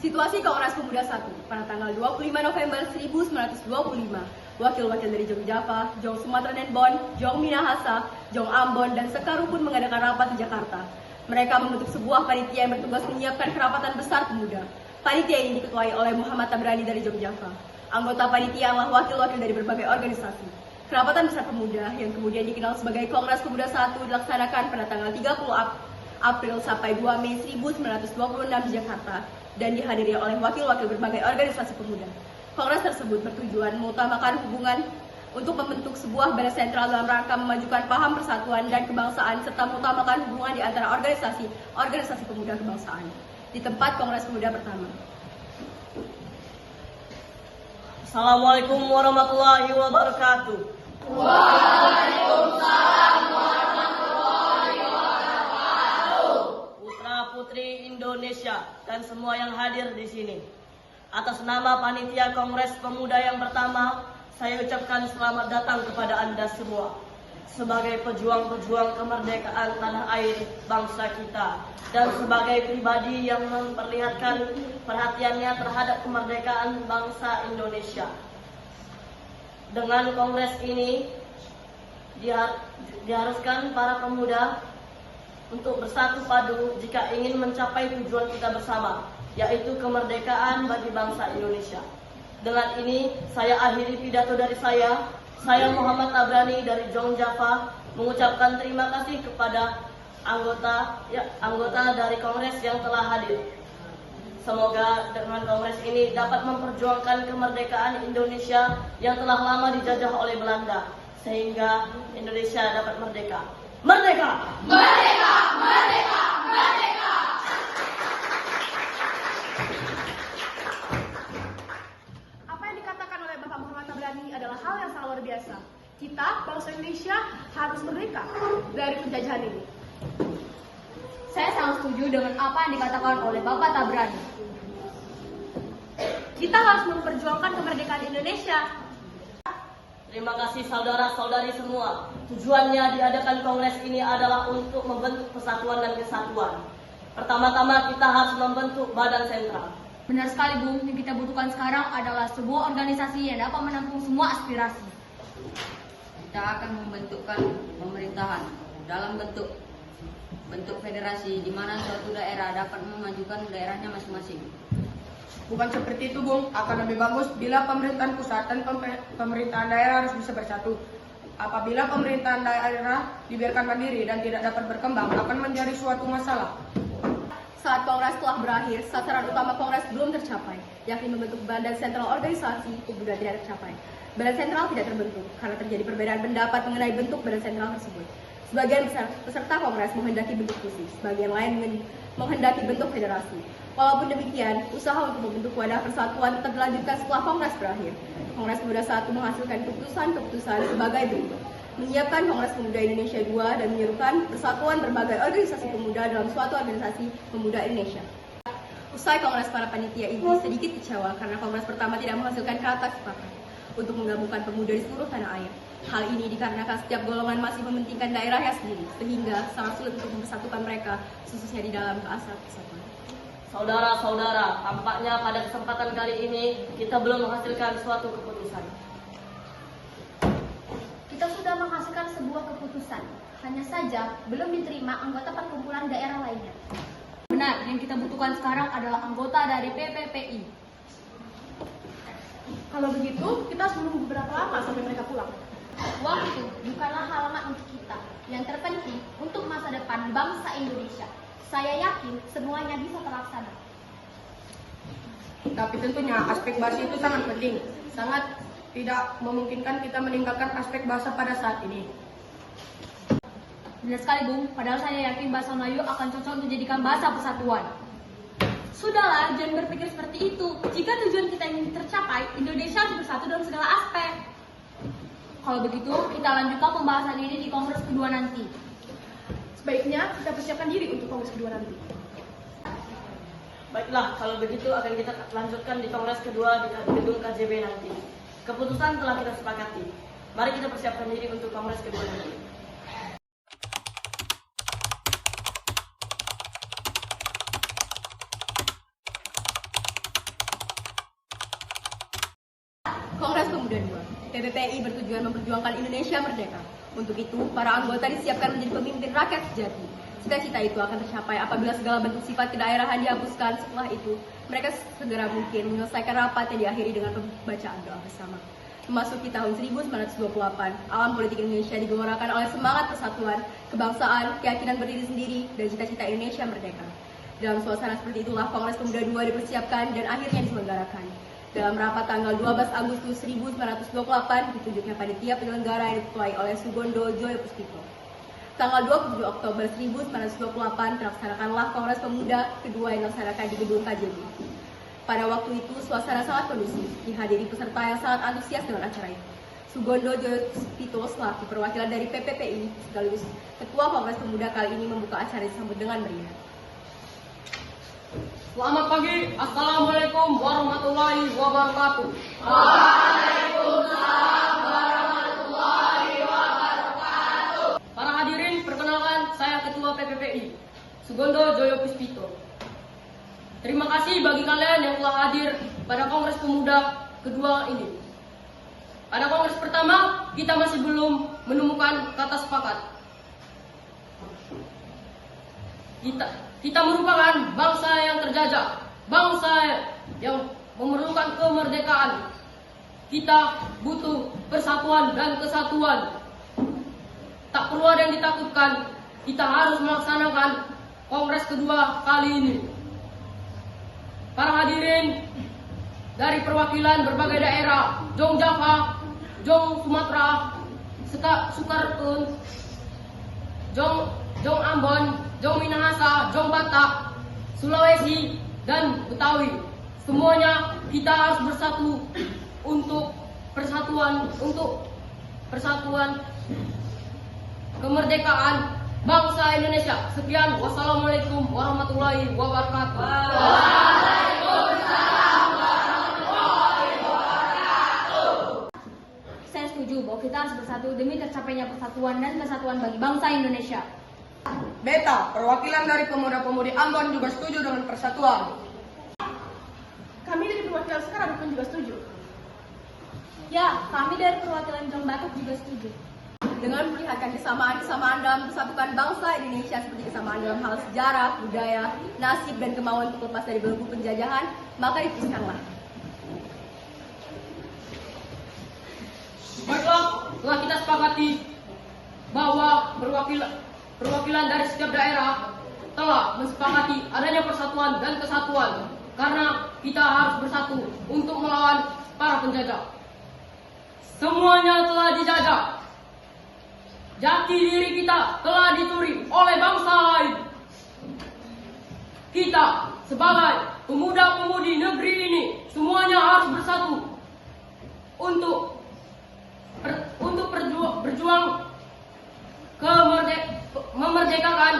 Situasi Kongres Pemuda 1 pada tanggal 25 November 1925. Wakil-wakil dari Jong Java, Jong Sumatera dan Bon, Jong Minahasa, Jong Ambon, dan Sekaru pun mengadakan rapat di Jakarta. Mereka membentuk sebuah panitia yang bertugas menyiapkan kerapatan besar pemuda. Panitia ini diketuai oleh Muhammad Tabrani dari Jong Java. Anggota panitia adalah wakil-wakil dari berbagai organisasi. Kerapatan besar pemuda yang kemudian dikenal sebagai Kongres Pemuda 1 dilaksanakan pada tanggal 30 April sampai 2 Mei 1926 di Jakarta dan dihadiri oleh wakil-wakil berbagai organisasi pemuda. Kongres tersebut bertujuan mengutamakan hubungan untuk membentuk sebuah badan sentral dalam rangka memajukan paham persatuan dan kebangsaan serta mengutamakan hubungan di antara organisasi pemuda kebangsaan. Di tempat Kongres Pemuda pertama. Assalamualaikum warahmatullahi wabarakatuh. Waalaikumsalam warahmatullahi wabarakatuh. Putra-putri Indonesia dan semua yang hadir di sini. Atas nama Panitia Kongres Pemuda yang pertama, saya ucapkan selamat datang kepada Anda semua. Sebagai pejuang-pejuang kemerdekaan tanah air bangsa kita dan sebagai pribadi yang memperlihatkan perhatiannya terhadap kemerdekaan bangsa Indonesia. Dengan kongres ini diharuskan para pemuda untuk bersatu padu jika ingin mencapai tujuan kita bersama, yaitu kemerdekaan bagi bangsa Indonesia. Dengan ini saya akhiri pidato dari saya. Saya Muhammad Tabrani dari Jong Java mengucapkan terima kasih kepada anggota dari kongres yang telah hadir. Semoga dengan kongres ini dapat memperjuangkan kemerdekaan Indonesia yang telah lama dijajah oleh Belanda, sehingga Indonesia dapat merdeka. Merdeka! Merdeka! Merdeka! Merdeka! Apa yang dikatakan oleh Bapak Muhammad Tabrani adalah hal yang sangat luar biasa. Kita, bangsa Indonesia, harus merdeka dari penjajahan ini. Saya sangat setuju dengan apa yang dikatakan oleh Bapak Tabrani. Kita harus memperjuangkan kemerdekaan Indonesia. Terima kasih saudara-saudari semua. Tujuannya diadakan kongres ini adalah untuk membentuk persatuan dan kesatuan. Pertama-tama kita harus membentuk badan sentral. Benar sekali, Bung. Yang kita butuhkan sekarang adalah sebuah organisasi yang dapat menampung semua aspirasi. Kita akan membentukkan pemerintahan dalam bentuk federasi di mana suatu daerah dapat memajukan daerahnya masing-masing. Bukan seperti itu, Bung. Akan lebih bagus bila pemerintahan pusat dan pemerintahan daerah harus bisa bersatu. Apabila pemerintahan daerah dibiarkan mandiri dan tidak dapat berkembang, akan menjadi suatu masalah. Saat kongres telah berakhir, sasaran utama kongres belum tercapai, yakni membentuk badan sentral organisasi pemuda tidak tercapai. Badan sentral tidak terbentuk karena terjadi perbedaan pendapat mengenai bentuk badan sentral tersebut. Sebagian besar peserta kongres menghendaki bentuk khusus, sebagian lain menghendaki bentuk federasi. Walaupun demikian, usaha untuk membentuk wadah persatuan tetap dilanjutkan setelah kongres berakhir. Kongres Pemuda 1 menghasilkan keputusan-keputusan sebagai berikut. Menyiapkan Kongres Pemuda Indonesia 2 dan menyerukan persatuan berbagai organisasi pemuda dalam suatu organisasi pemuda Indonesia. Usai kongres, para panitia ini sedikit kecewa karena kongres pertama tidak menghasilkan kata sepakat untuk menggabungkan pemuda di seluruh tanah air. Hal ini dikarenakan setiap golongan masih mementingkan daerahnya sendiri, sehingga sangat sulit untuk mempersatukan mereka, khususnya di dalam keasal persatuan. Saudara-saudara, tampaknya pada kesempatan kali ini kita belum menghasilkan suatu keputusan. Kita sudah menghasilkan sebuah keputusan, hanya saja belum diterima anggota perkumpulan daerah lainnya. Benar, yang kita butuhkan sekarang adalah anggota dari PPPI. Kalau begitu, kita harus menunggu beberapa lama sampai mereka pulang. Waktu bukanlah halaman untuk kita, yang terpenting untuk masa depan bangsa Indonesia. Saya yakin semuanya bisa terlaksana. Tapi tentunya aspek bahasa itu sangat penting. Sangat tidak memungkinkan kita meninggalkan aspek bahasa pada saat ini. Benar sekali, Bung. Padahal saya yakin bahasa Melayu akan cocok untuk dijadikan bahasa persatuan. Sudahlah, jangan berpikir seperti itu. Jika tujuan kita ingin tercapai, Indonesia harus bersatu dalam segala aspek. Kalau begitu, kita lanjutkan pembahasan ini di Kongres kedua nanti. Sebaiknya kita persiapkan diri untuk kongres kedua nanti. Baiklah, kalau begitu akan kita lanjutkan di kongres kedua di gedung KJB nanti. Keputusan telah kita sepakati. Mari kita persiapkan diri untuk kongres kedua nanti. PPPI bertujuan memperjuangkan Indonesia merdeka. Untuk itu, para anggota disiapkan menjadi pemimpin rakyat sejati. Cita-cita itu akan tercapai apabila segala bentuk sifat kedaerahan dihapuskan. Setelah itu, mereka segera mungkin menyelesaikan rapat yang diakhiri dengan pembacaan doa bersama. Memasuki tahun 1928, alam politik Indonesia digelorakan oleh semangat persatuan, kebangsaan, keyakinan berdiri sendiri, dan cita-cita Indonesia merdeka. Dalam suasana seperti itulah Kongres Pemuda II dipersiapkan dan akhirnya diselenggarakan. Dalam rapat tanggal 12 Agustus 1928, ditunjuknya panitia penyelenggara yang diketuai oleh Sugondo Joyo Puspito. Tanggal 27 Oktober 1928 terlaksanakanlah Kongres Pemuda kedua yang dilaksanakan di gedung KJB. Pada waktu itu, suasana sangat kondusif, dihadiri peserta yang sangat antusias dengan acara itu. Sugondo Joyo Puspito selaku perwakilan dari PPPI, sekaligus Ketua Kongres Pemuda kali ini membuka acara disambut dengan meriah. Selamat pagi, Assalamualaikum warahmatullahi wabarakatuh. Waalaikumsalam warahmatullahi wabarakatuh. Para hadirin, perkenalkan saya Ketua PPPI, Sugondo Joyo Puspito. Terima kasih bagi kalian yang telah hadir pada Kongres Pemuda kedua ini. Pada Kongres pertama, kita masih belum menemukan kata sepakat. Kita merupakan bangsa yang terjajah, bangsa yang memerlukan kemerdekaan. Kita butuh persatuan dan kesatuan. Tak perlu ada yang ditakutkan, kita harus melaksanakan Kongres kedua kali ini. Para hadirin dari perwakilan berbagai daerah, Jong Java, Jong Sumatera, Sukartun, Jong Ambon, Jong Minahasa, Jong Batak, Sulawesi, dan Betawi. Semuanya kita harus bersatu untuk persatuan kemerdekaan bangsa Indonesia. Sekian, wassalamualaikum warahmatullahi wabarakatuh. Waalaikumsalam warahmatullahi wabarakatuh. Saya setuju bahwa kita harus bersatu demi tercapainya persatuan dan kesatuan bagi bangsa Indonesia. Beta, perwakilan dari pemuda-pemudi Ambon juga setuju dengan persatuan. Kami dari perwakilan sekarang pun juga setuju. Ya, kami dari perwakilan Jong Batak juga setuju. Dengan melihatkan kesamaan-kesamaan dalam persatukan bangsa Indonesia seperti kesamaan dalam hal sejarah, budaya, nasib, dan kemauan untuk lepas dari belenggu penjajahan, maka diputuskanlah. Baiklah, telah kita sepakati bahwa perwakilan dari setiap daerah telah mensepakati adanya persatuan dan kesatuan karena kita harus bersatu untuk melawan para penjajah. Semuanya telah dijajah. Jati diri kita telah dicuri oleh bangsa lain. Kita sebagai pemuda-pemudi negeri ini semuanya harus bersatu untuk berjuang memerdekakan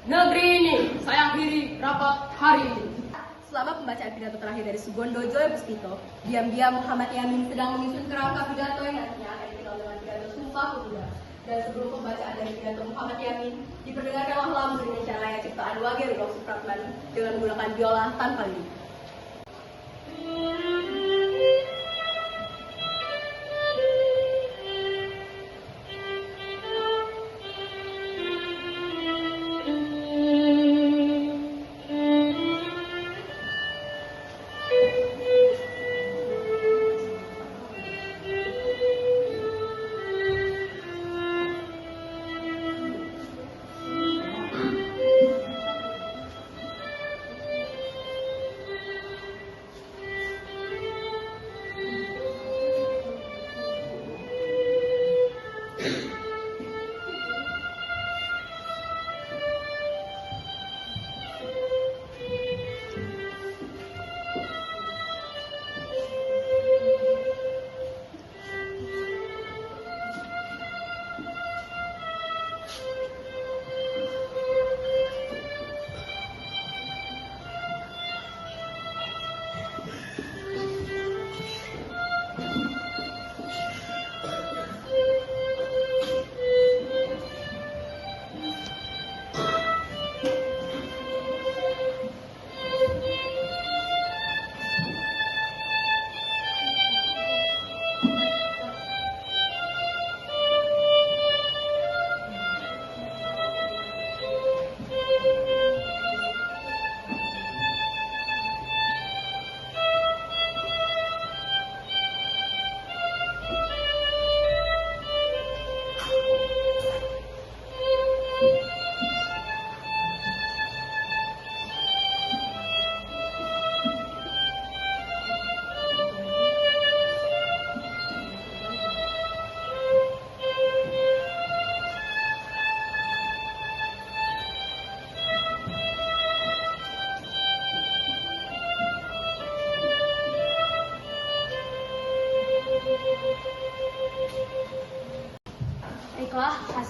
negeri ini. Saya akhiri rapat hari ini. Selama pembacaan pidato terakhir dari Sugondo Joyo Puspito, diam-diam Muhammad Yamin sedang menyusun kerangka pidato yang nantinya akan dikenal dengan pidato Sumpah Pemuda. Dan sebelum pembacaan dari pidato Muhammad Yamin, diperdengarkanlah lagu Indonesia Raya ciptaan Wage Rudolf Supratman dengan menggunakan biola tanpa lirik.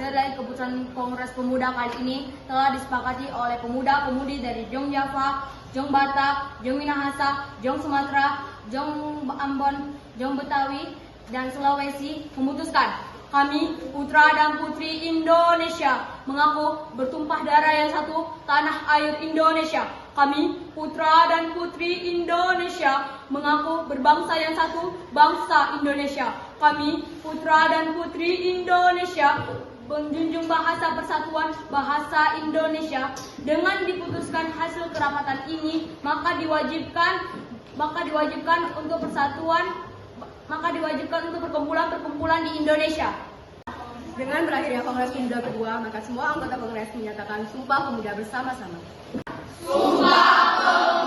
hasil dari keputusan Kongres Pemuda kali ini telah disepakati oleh pemuda-pemudi dari Jong Java, Jong Batak, Jong Minahasa, Jong Sumatera, Jong Ambon, Jong Betawi, dan Sulawesi memutuskan kami, putra dan putri Indonesia, mengaku bertumpah darah yang satu, tanah air Indonesia. Kami, putra dan putri Indonesia, mengaku berbangsa yang satu, bangsa Indonesia. Kami, putra dan putri Indonesia, menjunjung bahasa persatuan, bahasa Indonesia. Dengan diputuskan hasil kerapatan ini, maka diwajibkan untuk persatuan, maka diwajibkan untuk perkumpulan-perkumpulan di Indonesia. Dengan berakhirnya Kongres Pemuda kedua, maka semua anggota Kongres menyatakan Sumpah Pemuda bersama-sama. Sumpah Pemuda.